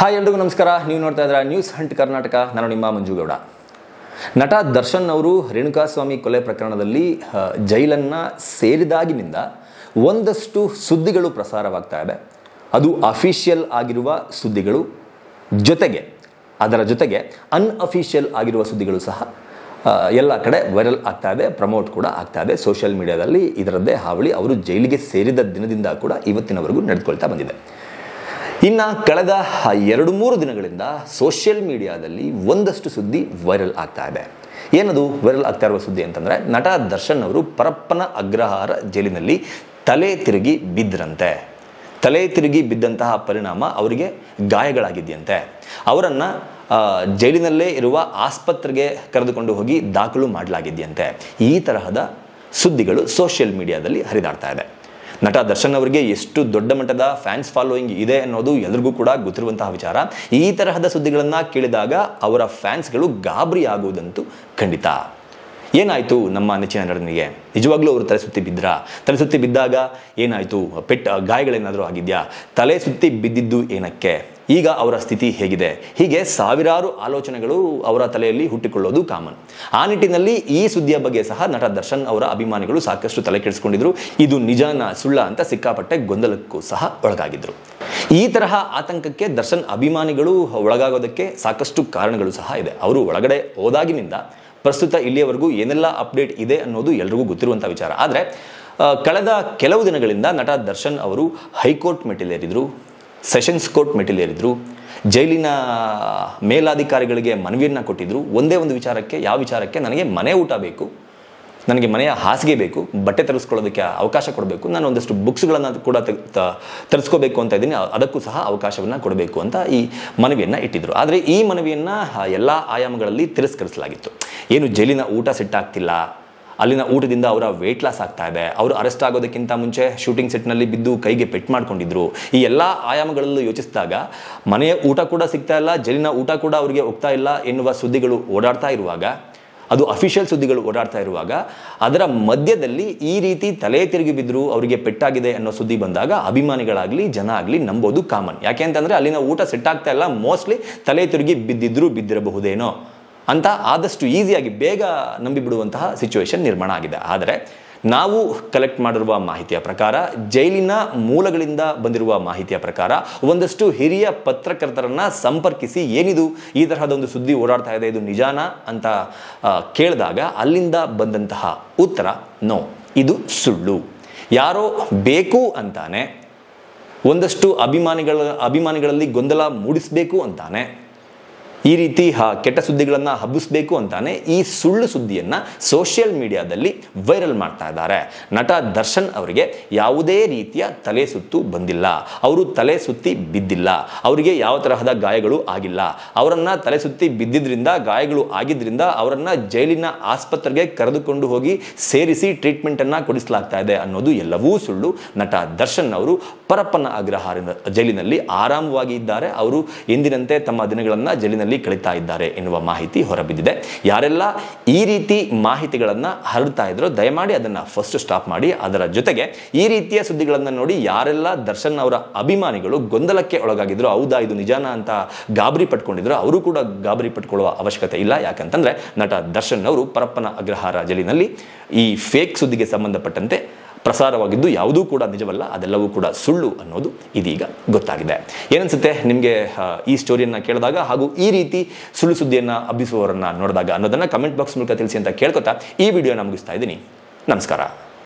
Hi ಎಲ್ರಿಗೂ ನಮಸ್ಕಾರ. ನೀವು ನೋಡ್ತಾ ಇದ್ದೀರಾ ನ್ಯೂಸ್ ಹಂಟ್ ಕರ್ನಾಟಕ. ನಾನು ನಿಮ್ಮ ಮಂಜುಗೌಡ. ನಟ ದರ್ಶನ್ ಅವರು ರೇಣುಕಾಸ್ವಾಮಿ ಕೊಲೆ ಪ್ರಕರಣದಲ್ಲಿ ಜೈಲನ್ನು ಸೇರಿದಾಗಿನಿಂದ ಒಂದಷ್ಟು ಸುದ್ದಿಗಳು ಪ್ರಸಾರವಾಗ್ತಾ ಇದೆ. ಅದು ಅಫಿಷಿಯಲ್ ಆಗಿರುವ ಸುದ್ದಿಗಳು ಅದರ ಜೊತೆಗೆ ಅನ್ಅಫಿಷಿಯಲ್ ಆಗಿರುವ ಸುದ್ದಿಗಳು ಸಹ ಎಲ್ಲ ಕಡೆ ವೈರಲ್ ಆಗ್ತಾ ಇದೆ, ಪ್ರಮೋಟ್ ಕೂಡ ಆಗ್ತಾ ಇದೆ. ಸೋಷಿಯಲ್ ಮೀಡಿಯಾದಲ್ಲಿ ಇದರದ್ದೇ ಹಾವಳಿ ಅವರು ಜೈಲಿಗೆ ಸೇರಿದ ದಿನದಿಂದ ಕೂಡ ಇವತ್ತಿನವರೆಗೂ ನಡೆದುಕೊಳ್ತಾ ಬಂದಿದೆ. ಇನ್ನು ಕಳೆದ 2-3 ದಿನಗಳಿಂದ ಸೋಷಿಯಲ್ ಮೀಡಿಯಾದಲ್ಲಿ ಒಂದಷ್ಟು ಸುದ್ದಿ ವೈರಲ್ ಆಗ್ತಾ ಇದೆ. ಏನದು ವೈರಲ್ ಆಗ್ತಾ ಇರುವ ಸುದ್ದಿ ಅಂತಂದರೆ, ನಟ ದರ್ಶನ್ ಅವರು ಪರಪ್ಪನ ಅಗ್ರಹಾರ ಜೈಲಿನಲ್ಲಿ ತಲೆ ತಿರುಗಿ ಬಿದ್ದರಂತೆ. ತಲೆ ತಿರುಗಿ ಬಿದ್ದಂತಹ ಪರಿಣಾಮ ಅವರಿಗೆ ಗಾಯಗಳಾಗಿದೆಯಂತೆ. ಅವರನ್ನು ಜೈಲಿನಲ್ಲೇ ಇರುವ ಆಸ್ಪತ್ರೆಗೆ ಕರೆದುಕೊಂಡು ಹೋಗಿ ದಾಖಲು ಮಾಡಲಾಗಿದೆಯಂತೆ. ಈ ತರಹದ ಸುದ್ದಿಗಳು ಸೋಷಿಯಲ್ ಮೀಡಿಯಾದಲ್ಲಿ ಹರಿದಾಡ್ತಾ ಇದೆ. ನಟ ದರ್ಶನ್ ಅವರಿಗೆ ಎಷ್ಟು ದೊಡ್ಡ ಮಟ್ಟದ ಫ್ಯಾನ್ಸ್ ಫಾಲೋಯಿಂಗ್ ಇದೆ ಅನ್ನೋದು ಎಲ್ಲರಿಗೂ ಕೂಡ ಗೊತ್ತಿರುವಂತಹ ವಿಚಾರ. ಈ ತರಹದ ಸುದ್ದಿಗಳನ್ನು ಕೇಳಿದಾಗ ಅವರ ಫ್ಯಾನ್ಸ್ಗಳು ಗಾಬರಿ ಆಗುವುದಂತೂ ಖಂಡಿತ. ಏನಾಯಿತು ನಮ್ಮ ನೆಚ್ಚಿನ ನಟನಿಗೆ? ನಿಜವಾಗ್ಲೂ ಅವರು ತಲೆ ಸುತ್ತಿ ಬಿದ್ರಾ? ತಲೆ ಸುತ್ತಿ ಬಿದ್ದಾಗ ಏನಾಯಿತು? ಗಾಯಗಳೇನಾದರೂ ಆಗಿದೆಯಾ? ತಲೆ ಸುತ್ತಿ ಬಿದ್ದಿದ್ದು ಏನಕ್ಕೆ? ಈಗ ಅವರ ಸ್ಥಿತಿ ಹೇಗಿದೆ? ಹೀಗೆ ಸಾವಿರಾರು ಆಲೋಚನೆಗಳು ಅವರ ತಲೆಯಲ್ಲಿ ಹುಟ್ಟಿಕೊಳ್ಳೋದು ಕಾಮನ್. ಆ ನಿಟ್ಟಿನಲ್ಲಿ ಈ ಸುದ್ದಿಯ ಬಗ್ಗೆ ಸಹ ನಟ ದರ್ಶನ್ ಅವರ ಅಭಿಮಾನಿಗಳು ಸಾಕಷ್ಟು ತಲೆ ಕೆಡಿಸ್ಕೊಂಡಿದ್ರು. ಇದು ನಿಜಾನ ಸುಳ್ಳ ಅಂತ ಸಿಕ್ಕಾಪಟ್ಟೆ ಗೊಂದಲಕ್ಕೂ ಸಹ ಒಳಗಾಗಿದ್ರು. ಈ ತರಹ ಆತಂಕಕ್ಕೆ ದರ್ಶನ್ ಅಭಿಮಾನಿಗಳು ಒಳಗಾಗೋದಕ್ಕೆ ಸಾಕಷ್ಟು ಕಾರಣಗಳು ಸಹ ಇದೆ. ಅವರು ಒಳಗಡೆ ಹೋದಾಗಿನಿಂದ ಪ್ರಸ್ತುತ ಇಲ್ಲಿಯವರೆಗೂ ಏನೆಲ್ಲ ಅಪ್ಡೇಟ್ ಇದೆ ಅನ್ನೋದು ಎಲ್ರಿಗೂ ಗೊತ್ತಿರುವಂಥ ವಿಚಾರ. ಆದರೆ ಕಳೆದ ಕೆಲವು ದಿನಗಳಿಂದ ನಟ ದರ್ಶನ್ ಅವರು ಹೈಕೋರ್ಟ್ ಮೆಟ್ಟಿಲೇರಿದ್ರು, ಸೆಷನ್ಸ್ ಕೋರ್ಟ್ ಮೆಟ್ಟಿಲೇರಿದ್ರು, ಜೈಲಿನ ಮೇಲಾಧಿಕಾರಿಗಳಿಗೆ ಮನವಿಯನ್ನು ಕೊಟ್ಟಿದ್ರು. ಒಂದೇ ಒಂದು ವಿಚಾರಕ್ಕೆ. ಯಾವ ವಿಚಾರಕ್ಕೆ? ನನಗೆ ಮನೆ ಊಟ ಬೇಕು, ನನಗೆ ಮನೆಯ ಹಾಸಿಗೆ ಬೇಕು, ಬಟ್ಟೆ ತರಿಸ್ಕೊಳ್ಳೋದಕ್ಕೆ ಅವಕಾಶ ಕೊಡಬೇಕು, ನಾನು ಒಂದಷ್ಟು ಬುಕ್ಸ್ಗಳನ್ನು ಕೂಡ ತರಿಸ್ಕೋಬೇಕು ಅಂತ ಇದ್ದೀನಿ, ಅದಕ್ಕೂ ಸಹ ಅವಕಾಶವನ್ನು ಕೊಡಬೇಕು ಅಂತ ಈ ಮನವಿಯನ್ನು ಇಟ್ಟಿದ್ರು. ಆದರೆ ಈ ಮನವಿಯನ್ನು ಎಲ್ಲ ಆಯಾಮಗಳಲ್ಲಿ ತಿರಸ್ಕರಿಸಲಾಗಿತ್ತು. ಏನು ಜೈಲಿನ ಊಟ ಸೆಟ್ ಆಗ್ತಿಲ್ಲ, ಅಲ್ಲಿನ ಊಟದಿಂದ ಅವರ ವೆಯ್ಟ್ ಲಾಸ್ ಆಗ್ತಾ ಇದೆ, ಅವರು ಅರೆಸ್ಟ್ ಆಗೋದಕ್ಕಿಂತ ಮುಂಚೆ ಶೂಟಿಂಗ್ ಸೆಟ್ನಲ್ಲಿ ಬಿದ್ದು ಕೈಗೆ ಪೆಟ್ಟು ಮಾಡ್ಕೊಂಡಿದ್ರು. ಈ ಎಲ್ಲ ಆಯಾಮಗಳಲ್ಲೂ ಯೋಚಿಸಿದಾಗ ಮನೆಯ ಊಟ ಕೂಡ ಸಿಗ್ತಾ ಇಲ್ಲ, ಜೈಲಿನ ಊಟ ಕೂಡ ಅವರಿಗೆ ಹೋಗ್ತಾ ಇಲ್ಲ ಎನ್ನುವ ಸುದ್ದಿಗಳು ಓಡಾಡ್ತಾ ಇರುವಾಗ, ಅದು ಅಫಿಷಿಯಲ್ ಸುದ್ದಿಗಳು ಓಡಾಡ್ತಾ ಇರುವಾಗ, ಅದರ ಮಧ್ಯದಲ್ಲಿ ಈ ರೀತಿ ತಲೆ ತಿರುಗಿ ಬಿದ್ದರು, ಅವರಿಗೆ ಪೆಟ್ಟಾಗಿದೆ ಅನ್ನೋ ಸುದ್ದಿ ಬಂದಾಗ ಅಭಿಮಾನಿಗಳಾಗಲಿ ಜನ ಆಗಲಿ ನಂಬೋದು ಕಾಮನ್. ಯಾಕೆ ಅಂತಂದರೆ ಅಲ್ಲಿನ ಊಟ ಸೆಟ್ ಆಗ್ತಾ ಇಲ್ಲ, ಮೋಸ್ಟ್ಲಿ ತಲೆ ತಿರುಗಿ ಬಿದ್ದಿರಬಹುದೇನೋ ಅಂತ ಆದಷ್ಟು ಈಸಿಯಾಗಿ ಬೇಗ ನಂಬಿಬಿಡುವಂತಹ ಸಿಚುವೇಶನ್ ನಿರ್ಮಾಣ ಆಗಿದೆ. ಆದರೆ ನಾವು ಕಲೆಕ್ಟ್ ಮಾಡಿರುವ ಮಾಹಿತಿಯ ಪ್ರಕಾರ, ಜೈಲಿನ ಮೂಲಗಳಿಂದ ಬಂದಿರುವ ಮಾಹಿತಿಯ ಪ್ರಕಾರ, ಒಂದಷ್ಟು ಹಿರಿಯ ಪತ್ರಕರ್ತರನ್ನು ಸಂಪರ್ಕಿಸಿ ಏನಿದು ಈ ತರಹದ ಒಂದು ಸುದ್ದಿ ಓಡಾಡ್ತಾ ಇದೆ, ಇದು ನಿಜಾನ ಅಂತ ಕೇಳಿದಾಗ ಅಲ್ಲಿಂದ ಬಂದಂತಹ ಉತ್ತರ ನೋ, ಇದು ಸುಳ್ಳು. ಯಾರೋ ಬೇಕು ಅಂತಾನೆ, ಒಂದಷ್ಟು ಅಭಿಮಾನಿಗಳಲ್ಲಿ ಗೊಂದಲ ಮೂಡಿಸಬೇಕು ಅಂತಾನೆ, ಈ ರೀತಿ ಕೆಟ್ಟ ಸುದ್ದಿಗಳನ್ನು ಹಬ್ಬಿಸಬೇಕು ಅಂತಾನೆ ಈ ಸುಳ್ಳು ಸುದ್ದಿಯನ್ನು ಸೋಷಿಯಲ್ ಮೀಡಿಯಾದಲ್ಲಿ ವೈರಲ್ ಮಾಡ್ತಾ ಇದ್ದಾರೆ. ನಟ ದರ್ಶನ್ ಅವರಿಗೆ ಯಾವುದೇ ರೀತಿಯ ತಲೆ ಸುತ್ತು ಬಂದಿಲ್ಲ, ಅವರು ತಲೆ ಸುತ್ತಿ ಬಿದ್ದಿಲ್ಲ, ಅವರಿಗೆ ಯಾವ ತರಹದ ಗಾಯಗಳು ಆಗಿಲ್ಲ. ಅವರನ್ನು ತಲೆ ಸುತ್ತಿ ಬಿದ್ದಿದ್ರಿಂದ, ಗಾಯಗಳು ಆಗಿದ್ದರಿಂದ ಅವರನ್ನು ಜೈಲಿನ ಆಸ್ಪತ್ರೆಗೆ ಕರೆದುಕೊಂಡು ಹೋಗಿ ಸೇರಿಸಿ ಟ್ರೀಟ್ಮೆಂಟನ್ನು ಕೊಡಿಸಲಾಗ್ತಾ ಇದೆ ಅನ್ನೋದು ಎಲ್ಲವೂ ಸುಳ್ಳು. ನಟ ದರ್ಶನ್ ಅವರು ಪರಪ್ಪನ ಅಗ್ರಹಾರ ಜೈಲಿನಲ್ಲಿ ಆರಾಮವಾಗಿ ಇದ್ದಾರೆ. ಅವರು ಎಂದಿನಂತೆ ತಮ್ಮ ದಿನಗಳನ್ನು ಜೈಲಿನಲ್ಲಿ ಕಳೀತಾ ಇದ್ದಾರೆ ಎನ್ನುವ ಮಾಹಿತಿ ಹೊರಬಿದ್ದಿದೆ. ಯಾರೆಲ್ಲ ಈ ರೀತಿ ಮಾಹಿತಿಗಳನ್ನು ಹರಡ್ತಾ ಇದ್ರೋ ದಯಮಾಡಿ ಅದನ್ನು ಫಸ್ಟ್ ಸ್ಟಾಪ್ ಮಾಡಿ. ಅದರ ಜೊತೆಗೆ ಈ ರೀತಿಯ ಸುದ್ದಿಗಳನ್ನು ನೋಡಿ ಯಾರೆಲ್ಲ ದರ್ಶನ್ ಅವರ ಅಭಿಮಾನಿಗಳು ಗೊಂದಲಕ್ಕೆ ಒಳಗಾಗಿದ್ರು, ಹೌದಾ ಇದು ನಿಜಾನ ಅಂತ ಗಾಬರಿ ಪಟ್ಕೊಂಡಿದ್ರು, ಅವರು ಕೂಡ ಗಾಬರಿ ಪಟ್ಕೊಳ್ಳುವ ಅವಶ್ಯಕತೆ ಇಲ್ಲ. ಯಾಕಂತಂದ್ರೆ ನಟ ದರ್ಶನ್ ಅವರು ಪರಪ್ಪನ ಅಗ್ರಹಾರ ಜೈಲಿನಲ್ಲಿ ಈ ಫೇಕ್ ಸುದ್ದಿಗೆ ಸಂಬಂಧಪಟ್ಟಂತೆ ಪ್ರಸಾರವಾಗಿದ್ದು ಯಾವುದೂ ಕೂಡ ನಿಜವಲ್ಲ, ಅದೆಲ್ಲವೂ ಕೂಡ ಸುಳ್ಳು ಅನ್ನೋದು ಇದೀಗ ಗೊತ್ತಾಗಿದೆ. ಏನನ್ಸುತ್ತೆ ನಿಮಗೆ ಈ ಸ್ಟೋರಿಯನ್ನು ಕೇಳಿದಾಗ, ಹಾಗೂ ಈ ರೀತಿ ಸುಳ್ಳು ಸುದ್ದಿಯನ್ನು ಹಬ್ಬಿಸುವವರನ್ನು ನೋಡಿದಾಗ ಅನ್ನೋದನ್ನು ಕಮೆಂಟ್ ಬಾಕ್ಸ್ ಮೂಲಕ ತಿಳಿಸಿ ಅಂತ ಕೇಳ್ಕೊತಾ ಈ ವಿಡಿಯೋನ ಮುಗಿಸ್ತಾ ಇದ್ದೀನಿ. ನಮಸ್ಕಾರ.